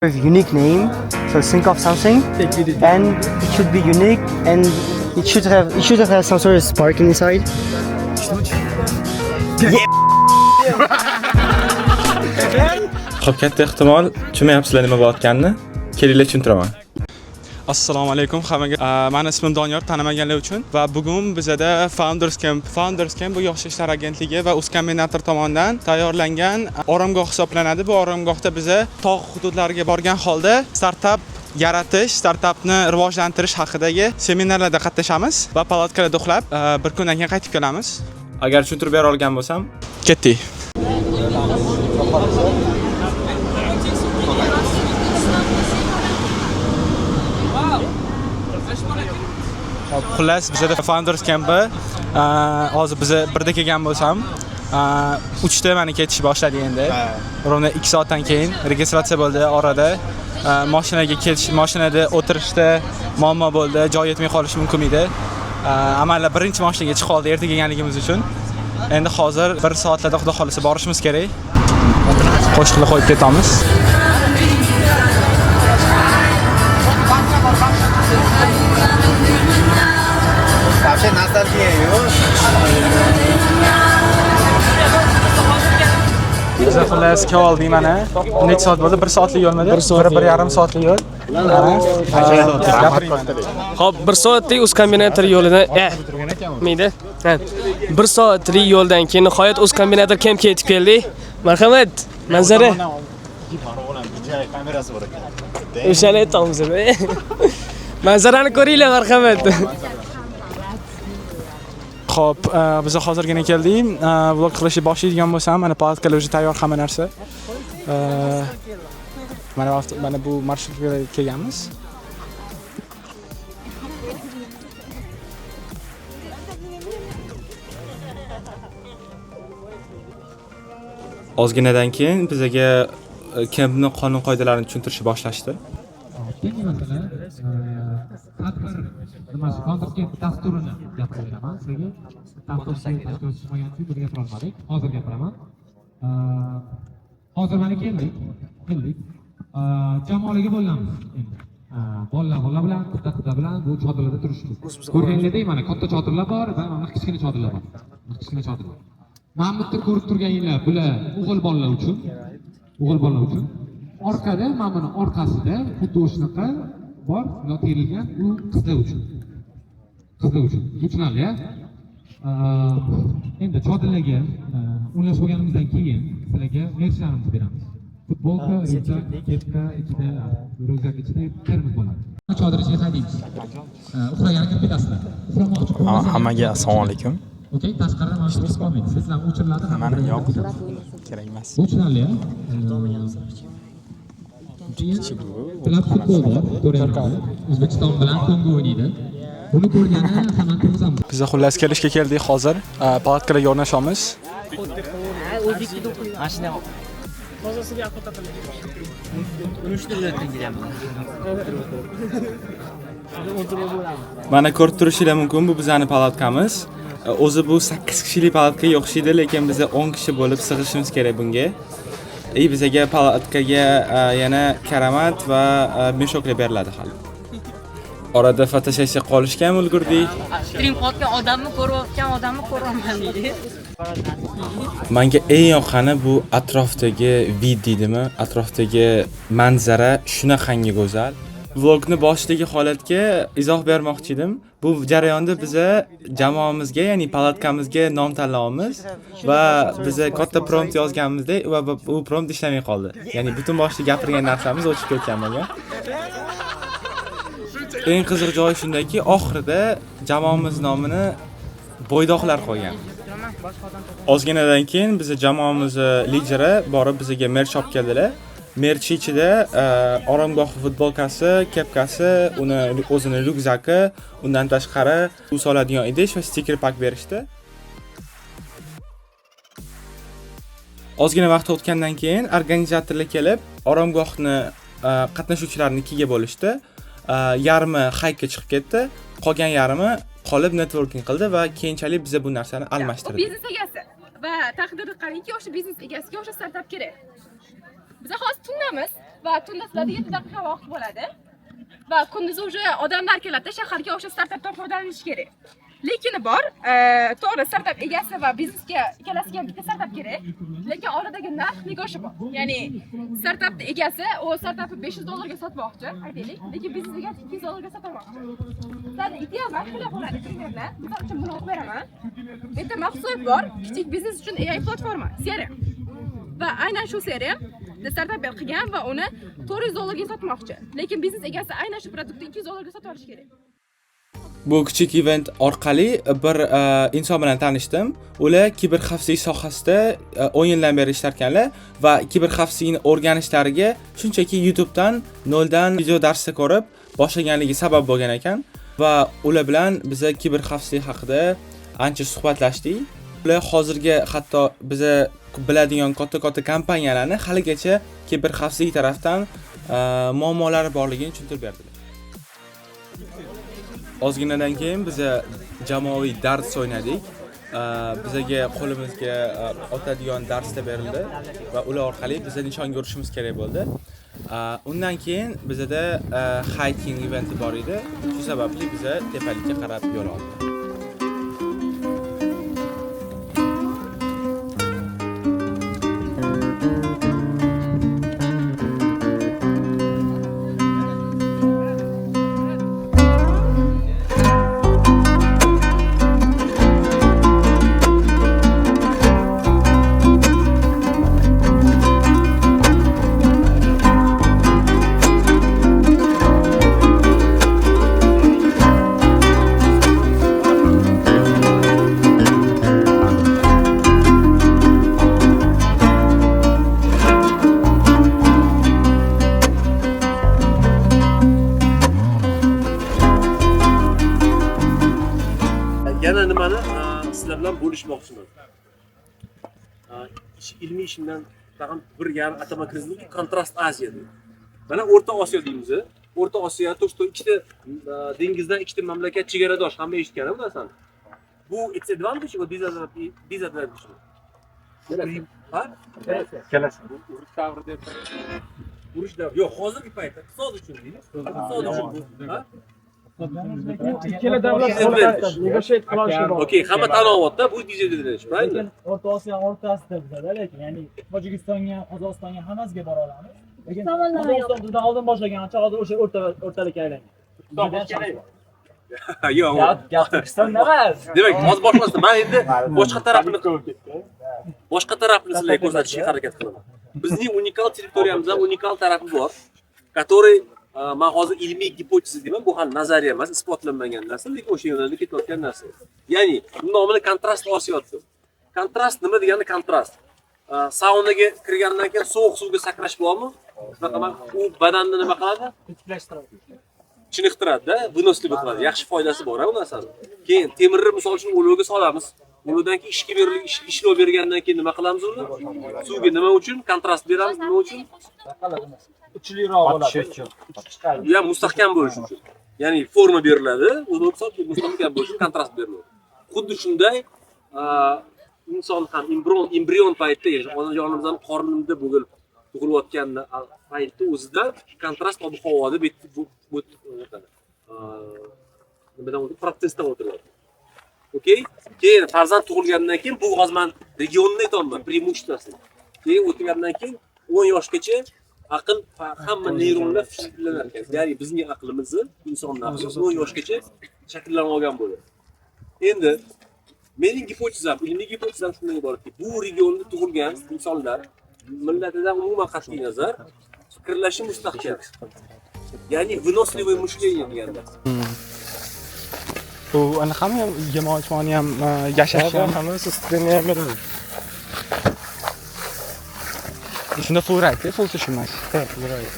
Unique name, so think of something, and it should be unique, and it should have some sort of spark inside. Xo'p, katta ehtimol tushunmayapsizlar nima bo'layotganini. Kelinglar tushuntiraman. Assalomu alaykum hammaga. Meni ismim Doniyor, tanimaganlar uchun va bugun bizada Founders Camp bu yosh ishlar agentligi va Uzkombinator tomonidan tayyorlangan oromgoh hisoblanadi. Bu oromgohda biza tog' hududlariga borgan holda startap yaratish, startapni rivojlantirish haqidagi seminarlarda qatnashamiz va palatkalarda uxlab, bir kundan keyin qaytib kelamiz. Agar tushuntirib bera olgan bo'lsam, Ketdik. Xullas, bizda Founders Camp'i hozir biz birda kelgan bo'lsam, 3 ta meni ketish boshladi endi. Rovna 2 soatdan keyin registratsiya bo'ldi orada. Mashinaga ketish, mashinada o'tirishda muammo bo'ldi, joy yetmay qolishi mumkin edi. Amalda birinchi mashinaga chiqib qoldi erta kelganligimiz uchun. Endi hozir 1 soatlarda xudo xolisa borishimiz kerak. Qo'shiqlar qo'yib ketamiz. Вообще ностальгия. Biz xullas keldik mana. Necha soat bo'ldi? 1 soatlik yo'lmidi? 1.5 soatlik yo'l. Xo'p, 1 soatlik Uzkombinator yo'lidan miydi? 1 soatlik yo'ldan keyin nihoyat Uzkombinator Campga yetib keldik. Marhamat, manzara. Kamerasi bor ekan. O'shani aytamiz. Manzarani ko'ringlar, marhamat. Xo'p, biz hozirgina keldik. Vlog qilishni boshlaydigan bo'lsam, mana palatkalar o'zi tayyor hamma narsa. Mana bu marshrutga kelganmiz. ozginadan keyin bizga kampni qonun qoidalarini tushuntirishni boshlashdi. Keyingi masala hozirgi dasturini gapiraman sizga. Dasturni tashkil qilmagan uchun birga gapira olmadik. Hozir gapiraman. Hozir mana keldik. Jamoalarga bo'linamiz endi. Bolalar bilan, qizlar bilan bu chodirlarda turishdik. Ko'rganinglardek mana katta chodirlar bor va mana kichkina chodirlar bor. Mana bu yerda ko'rib turganinglar bular o'g'il bolalar uchun. Orqada mana buni orqasida xuddi o'shanaqa bor, terilgan u qizlar uchun. Tushunarli-a? Endi chodirlarga o'ynashib bo'lganimizdan keyin sizlarga merchlarimizni beramiz. Futbolka, ryukzak, kepka, ichida ryukzak ichida termiz bo'ladi. Chodir ichiga haydaymiz. Uxlagani kirib ketasizlar. Uxlamoqchi bo'lsangiz hammaga assalomu alaykum. Okey, tashqarida mana shu qolmaydi. Sizlar o'chiriladi, Mani yo'q, kerak emas. Tushunarli-a? Klub futbol bor, ko'ryapsiz. O'zbekiston bilan Kongo o'ynaydi. Buni ko'rgani hamma ham. Biz xullas kelishga keldik hozir. Palatkalarga o'rnashamiz. Mashina Bozosiga qo'tatiladi. Mana ko'rib turishinglar mumkin, bu bizning palatkamiz. O'zi bu 8 kishilik palatkaga o'xshaydi, lekin biz 10 kishi bo'lib sig'ishimiz kerak bunga. Bizga palatkaga yana karamat va meshoklar beriladi hali. Orada fotosessiya qolishga ham ulgurdik. Stream qotgan odamni ko'rayotgan odamni ko'raman deydi. Menga eng yoqqani bu atrofdagi vid deydimi, atrofdagi manzara shunaqangi go'zal. Vlogni boshidagi holatga izoh bermoqchi edim. Bu jarayonda biza jamoamizga, ya'ni palatkamizga nom tanlaymiz va biza katta prompt yozganimizda va bu prompt ishlamay qoldi. Ya'ni butun boshida gapirgan narsamiz o'chib ketgan menga. Eng qiziq joyi shundaki, oxirida jamoamiz nomini bo'ydoqlar qo'ygan. Ozginadan keyin biz jamoamiz lideri borib bizga merch olib keldilar. Merch ichida oromgoh futbolkasi, kepkasi, uni o'zini ryukzaki, undan tashqari suv soladigan idish va stiker pak berishdi. Ozgina vaqt o'tgandan keyin organizatorlar kelib, oromgohni qatnashuvchilarni ikkiga bo'lishdi. Yarmi haykka chiqib ketdi, qolgan yarmi qolib networking qildi va keyinchalik biz bu narsani almashtirdik. Biznes egasi va taqdirni qarangki, o'sha biznes egasiga o'sha startap kerak. Biz hozir tunnamiz va tunda sizlarda 7 daqiqa vaqt bo'ladi. Va kunduz o'sha odamlar keladi, shaharga o'sha startapdan foydalanish kerak. Lekin bor, to'g'ri startap egasi va biznesga ikkalasiga ham bitta startap kerak. Lekin oradagi narx negotiable bor. Ya'ni startapning egasi u startapni $500 sotmoqchi, aytaylik, lekin biznes egasi $200 sotmoqchi. Sizlarni ideal narxlar bo'ladi, primерно. Misol uchun buni olib beraman. Bitta mahsulot bor, kichik biznes uchun AI platforma, CRM. Va aynan shu CRM startap qilgan va uni $400 ga sotmoqchi. Lekin biznes egasi aynan shu produktni $200 ga sotib olish kerak. Bu kichik event orqali bir inson bilan tanishdim. Ular kiberxavfsizlik sohasida 10 yildan beri ishlarkanlar va kiberxavfsizlikni o'rganishlariga shunchaki YouTubedan noldan video darsda ko'rib boshlaganligi sabab bo'lgan ekan va ular bilan biz kiberxavfsizlik haqida ancha suhbatlashdik. Ular hozirga hatto biz biladigan katta kompaniyalarni haligacha kiberxavfsizlik tarafdan muammolari borligini tushuntirib berdilar. Ozginadan keyin biz jamoaviy dars o'ynadik. Bizga qo'limizga otadigan darsda berildi va ular orqali biz nishonga urishimiz kerak bo'ldi. Undan keyin bizda hiking eventi bor edi. Shu sababli biz tepalikka qarab yo'l oldik. Yana nimani sizlar bilan bo'lishmoqchiman. Ilmiy ishimdan tag'in bir yarim atama kirgizdik, Kontrast Aziya deydi. Mana O'rta Osiyo deymiz. O'rta Osiyo to'shto ikkita dengizdan ikkita mamlakat chegaradosh, hamma eshitgan bu narsani. Bu it's advantage or disadvantage? Ha? Kelasi. Urush davrida. Urush davri. Yo'q, hozirgi paytda iqtisod uchun deydi. Iqtisod uchun bu, ha? Ikkala davlat negotiate qilishi bor. Okey, hamma tan olyapti, bu disadvantage, правильно? O'rta Osiyo o'rtasida bizda, lekin ya'ni Tojikistonga, Qozog'istonga hammasiga bora olamiz. Lekin Qozog'iston bizdan oldin boshlagancha hozir o'sha o'rtalikka aylangan. Yo'q. Gap Turkiston emas. Demak, hozir boshlasam, men endi boshqa tarafni sizlarga ko'rsatishga harakat qilaman. Bizning unikal territoriyamizda unikal tarafi bor, который men hozir ilmiy gipoteza deyman, bu ham nazariya emas, isbotlanmagan narsa, lekin o'sha yo'nalishda ketayotgan narsa. Ya'ni, nomini kontrast osiyapti. Kontrast nima degani kontrast? Saunaga kirgandan keyin sovuq suvga sakrash bormi? U badanni nima qiladi? Chiniqtiradi-da, vыносливый qiladi. Yaxshi foydasi bor u narsani. Keyin temirni misol uchun o'lovga solamiz. O'lovdan keyin ishlov bergandan keyin nima qilamiz uni? Suvga nima uchun? Kontrast beramiz, nima uchun? Kuchliroq bo'ladi. Ya mustahkam bo'lish uchun. Ya'ni forma beriladi, o'zi mustahkam bo'lish uchun kontrast beriladi. Xuddi shunday inson ham embrion paytida, onajonimizning qornida bo'lib tug'ilayotgan paytda o'zida kontrast ob-havoda nimadan o'tib protestdan o'tiladi. Okey? Keyin farzand tug'ilgandan keyin bu hozir men regionni aytaman, преимуществосini. Keyin o'tgandan keyin 10 yoshgacha aql hamma neyronlar shakllanar ekan. Ya'ni bizning aqlimizni, insonning aqli 10 yoshgacha shakllanib olgan bo'ladi. Endi mening gipotezam, ilmiy gipotezam shundan iboratki, bu regionda tug'ilgan insonlar millatidan umuman qat'iy nazar fikrlashi mustahkam. Ya'ni выносливое мышление deganda. Bu anaqami jamoatchimani ham yashash ham hammasi strenni ham beradi. Shunda full right, full tushunmas. Full right.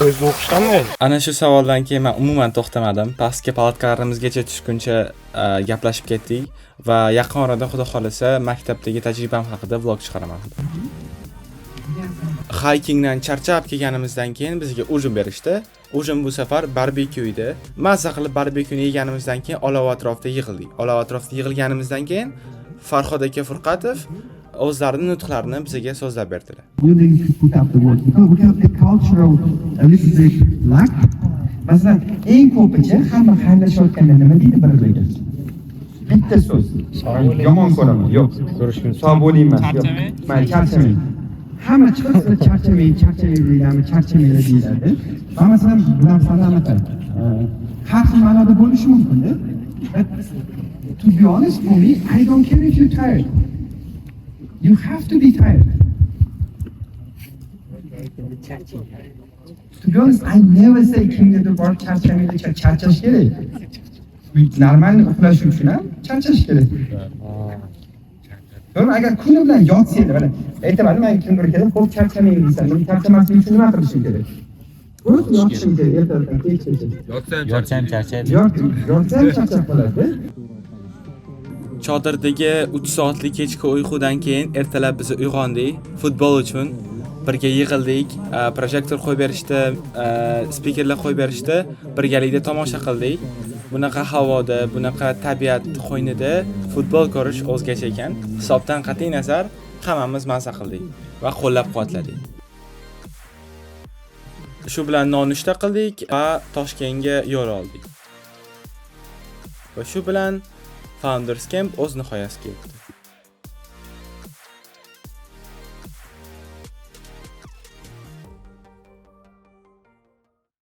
O'zi o'qishdanmi? Ana shu savoldan keyin men umuman to'xtamadim. Pastga palatkarimizgacha tushguncha gaplashib ketdik va yaqin orada xudo xolasa maktabdagi tajribam haqida vlog chiqaraman. Hikingdan charchab kelganimizdan keyin bizga ujum berishdi. Ujum bu safar barbekyu edi. Mazza qilib barbekyuni yeganimizdan keyin olov atrofida yig'ildik. Olov atrofida yig'ilganimizdan keyin Farhod aka Furqatov o'zlarining nutqlarini bizga so'zlab berdilar. Willing to put up the work because we have the cultural a little bit lack. Masalan, eng ko'picha hamma xayrlashayotganda nima deydi bir-biriga? Bitta so'z. Yomon ko'raman. Yo'q. Sog' bo'ling emas. Yo'q. Mayli, charchamang. Hamma chiqib charchamang deyiladi, charchamang deyiladi. Va masalan, bu narsani aniqlang. Har xil ma'noda bo'lishi mumkin-da. To be honest, for me, I don't care if you're tired. You have to be tired. To be honest, I never say kimgadir borib charchamaydi, charchash kerak. Normal uxlash uchun ham charchash kerak. To'g'ri, agar kuni bilan yotsang, mana aytaman, men kimdir kelib, "Xo'p, charchamang" desam, men charchamaslik uchun nima qilishim kerak? To'g'ri, yotishim kerak, ertadan kechgacha. Yotsam charchaydi. Yotsam charchab qoladi. Chodirdagi 3 soatlik kechki uyqudan keyin ertalab biz uyg'ondik, futbol uchun birga yig'ildik, projektor qo'yib berishdi, spikerlar qo'yib berishdi, birgalikda tomosha qildik. Bunaqa havoda, bunaqa tabiat qo'ynida futbol ko'rish o'zgacha ekan. Hisobdan qat'iy nazar hammamiz mazza qildik va qo'llab-quvvatladik. Shu bilan nonushta qildik va Toshkentga yo'l oldik. Va shu bilan Founders Camp o'z nihoyasiga yetdi.